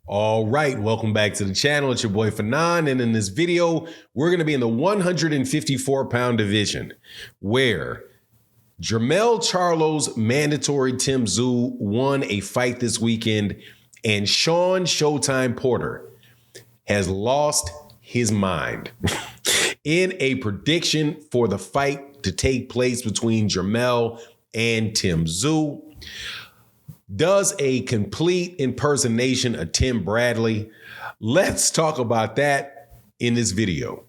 All right, welcome back to the channel. It's your boy Fanon, and in this video, we're going to be in the 154-pound division, where Jermell Charlo's mandatory TSZYU won a fight this weekend, and Shawn Showtime Porter has lost his mind in a prediction for the fight to take place between Jermell and TSZYU. Does a complete impersonation of Tim Bradley. Let's talk about that in this video.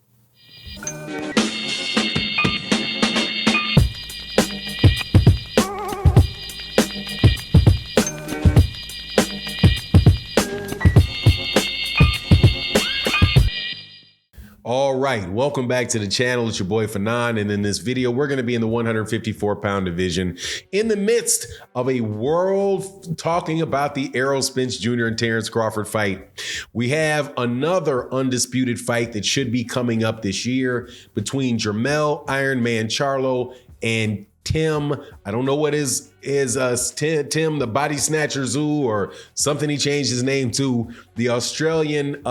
All right, welcome back to the channel. It's your boy Fanon, and in this video, we're going to be in the 154-pound division in the midst of a world talking about the Errol Spence Jr. and Terrence Crawford fight. We have another undisputed fight that should be coming up this year between Jermell Iron Man Charlo and Tim, I don't know what is Tim the Body Snatcher Tszyu or something he changed his name to, the Australian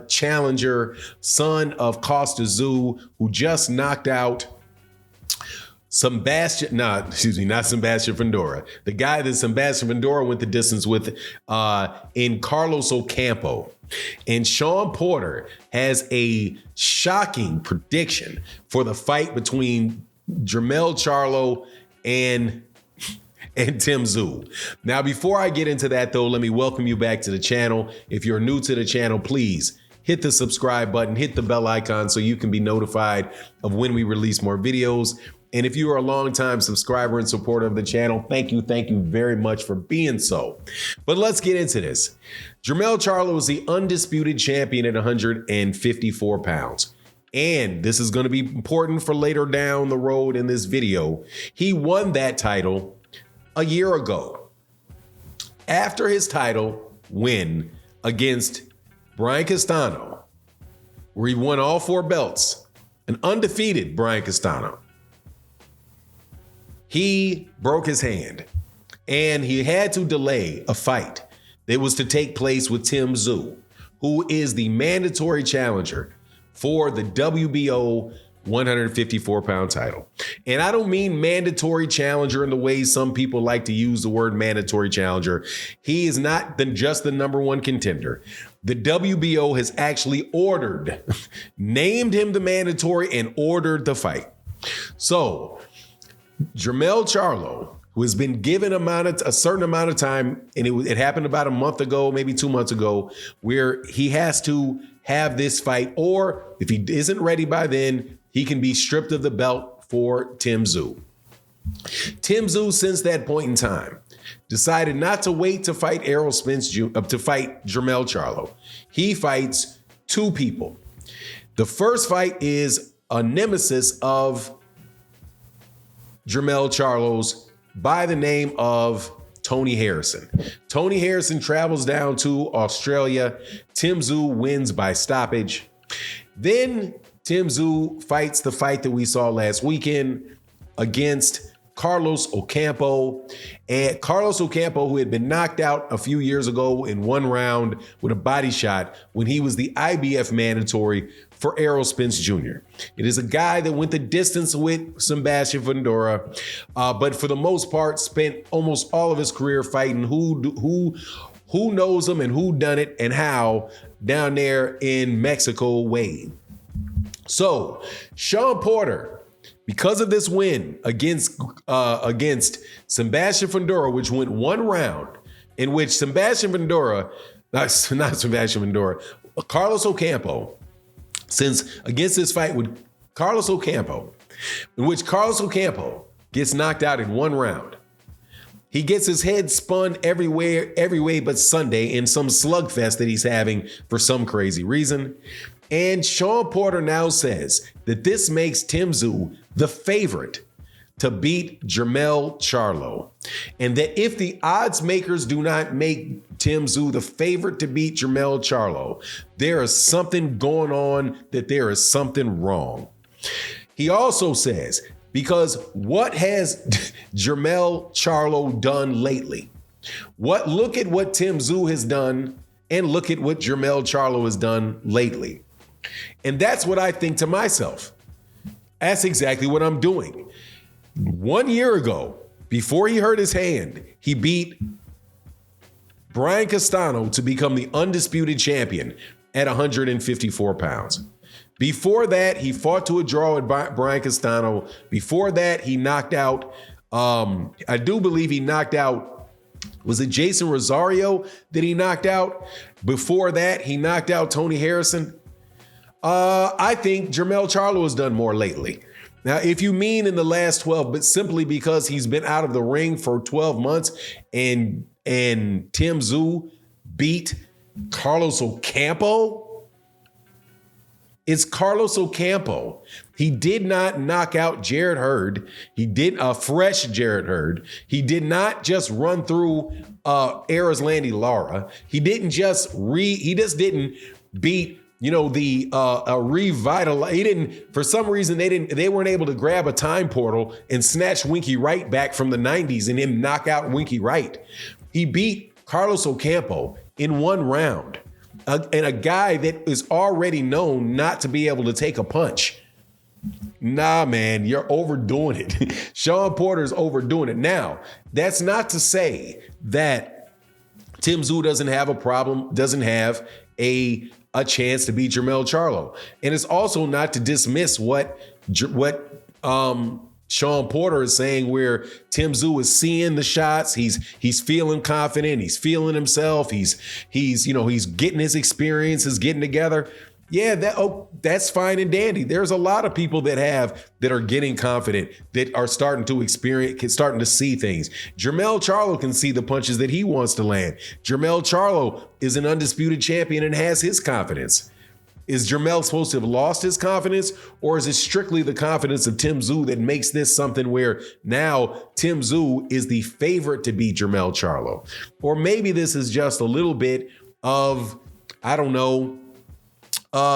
challenger, son of Costa Tszyu, who just knocked out not Sebastian Fundora. The guy that Sebastian Fundora went the distance with in Carlos Ocampo. And Shawn Porter has a shocking prediction for the fight between Jermell Charlo and TSZYU. Now, before I get into that, though, let me welcome you back to the channel. If you're new to the channel, please hit the subscribe button, hit the bell icon so you can be notified of when we release more videos. And if you are a longtime subscriber and supporter of the channel, thank you very much for being so. But let's get into this. Jermell Charlo is the undisputed champion at 154 pounds. And this is going to be important for later down the road in this video. He won that title a year ago. After his title win against Brian Castano, where he won all 4 belts, an undefeated Brian Castano, he broke his hand and he had to delay a fight that was to take place with TSZYU, who is the mandatory challenger for the WBO 154-pound title. And I don't mean mandatory challenger in the way some people like to use the word mandatory challenger. He is not just the #1 contender. The WBO has actually named him the mandatory and ordered the fight. So Jermell Charlo, who has been given a certain amount of time, and it happened about a month ago, maybe 2 months ago, where he has to have this fight, or if he isn't ready by then, he can be stripped of the belt for TSZYU. TSZYU, since that point in time, decided not to wait to fight Errol Spence to fight Jermell Charlo. He fights 2 people. The first fight is a nemesis of Jermell Charlo's by the name of Tony Harrison. Tony Harrison travels down to Australia. TSZYU wins by stoppage. Then TSZYU fights the fight that we saw last weekend against Carlos Ocampo. And Carlos Ocampo, who had been knocked out a few years ago in 1 round with a body shot when he was the IBF mandatory for Errol Spence Jr. It is a guy that went the distance with Sebastian Fundora, but for the most part spent almost all of his career fighting who knows him and who done it and how down there in Mexico way. So Shawn Porter, because of this win against Sebastian Fundora, which went 1 round, in which Carlos Ocampo, against this fight with Carlos Ocampo, in which Carlos Ocampo gets knocked out in 1 round. He gets his head spun every way but Sunday in some slugfest that he's having for some crazy reason. And Shawn Porter now says that this makes TSZYU the favorite to beat Jermell Charlo, and that if the odds makers do not make TSZYU the favorite to beat Jermell Charlo, there is something going on, that there is something wrong. He also says, because what has Jermell Charlo done lately? Look at what TSZYU has done and look at what Jermell Charlo has done lately. And that's what I think to myself. That's exactly what I'm doing. 1 year ago, before he hurt his hand, he beat Brian Castano to become the undisputed champion at 154 pounds. Before that, he fought to a draw with Brian Castano. Before that, he knocked out, I do believe he knocked out, was it Jason Rosario that he knocked out? Before that, he knocked out Tony Harrison. I think Jermell Charlo has done more lately. Now, if you mean in the last 12, but simply because he's been out of the ring for 12 months and TSZYU beat Carlos Ocampo, it's Carlos Ocampo. He did not knock out Jarrett Hurd. He did a fresh Jarrett Hurd. He did not just run through Erislandy Lara. He just didn't beat revitalize. He didn't, for some reason, they weren't able to grab a time portal and snatch Winky Wright back from the 90s and him knock out Winky Wright. He beat Carlos Ocampo in one round, and a guy that is already known not to be able to take a punch. Nah, man, you're overdoing it. Shawn Porter's overdoing it. Now, that's not to say that TSZYU doesn't have a problem, doesn't have a chance to beat Jermell Charlo. And it's also not to dismiss what Shawn Porter is saying, where TSZYU is seeing the shots, he's feeling confident, he's feeling himself, he's getting his experiences, getting together. Yeah, that's fine and dandy. There's a lot of people that are getting confident, that are starting to experience, starting to see things. Jermell Charlo can see the punches that he wants to land. Jermell Charlo is an undisputed champion and has his confidence. Is Jermell supposed to have lost his confidence, or is it strictly the confidence of TSZYU that makes this something where now TSZYU is the favorite to beat Jermell Charlo? Or maybe this is just a little bit of, I don't know,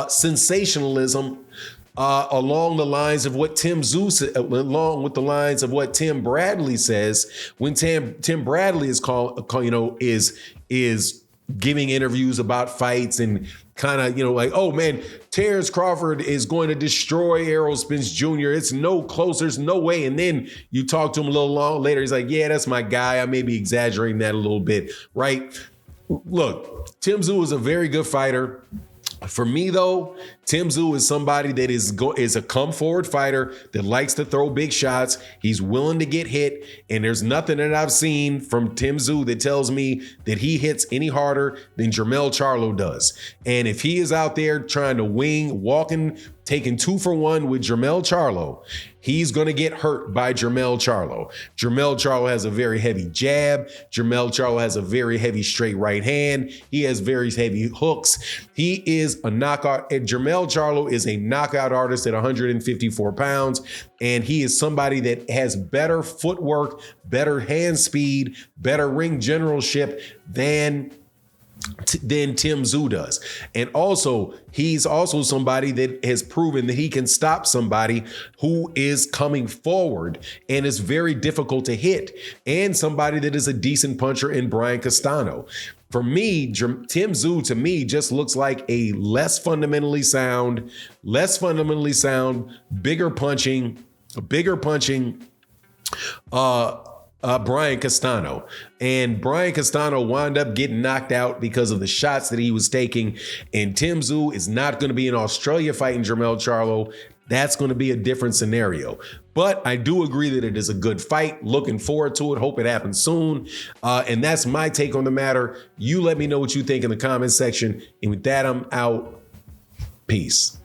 sensationalism along the lines of what TSZYU, along with the lines of what Tim Bradley says when Tim Bradley is giving interviews about fights and kind of, like, oh man, Terrence Crawford is going to destroy Errol Spence Jr. It's no close. There's no way. And then you talk to him a little long later. He's like, yeah, that's my guy. I may be exaggerating that a little bit, right? Look, TSZYU is a very good fighter. For me, though, TSZYU is somebody that is a come-forward fighter that likes to throw big shots. He's willing to get hit, and there's nothing that I've seen from TSZYU that tells me that he hits any harder than Jermell Charlo does. And if he is out there trying to taking 2 for 1 with Jermell Charlo, he's going to get hurt by Jermell Charlo. Jermell Charlo has a very heavy jab. Jermell Charlo has a very heavy straight right hand. He has very heavy hooks. He is a knockout. And Jermell Charlo is a knockout artist at 154 pounds. And he is somebody that has better footwork, better hand speed, better ring generalship than TSZYU does. And also, he's also somebody that has proven that he can stop somebody who is coming forward and is very difficult to hit, and somebody that is a decent puncher in Brian Castano. For me, TSZYU to me just looks like a less fundamentally sound, bigger punching, Brian Castano. And Brian Castano wound up getting knocked out because of the shots that he was taking. And TSZYU is not going to be in Australia fighting Jermell Charlo. That's going to be a different scenario. But I do agree that it is a good fight. Looking forward to it. Hope it happens soon. And that's my take on the matter. You let me know what you think in the comment section. And with that, I'm out. Peace.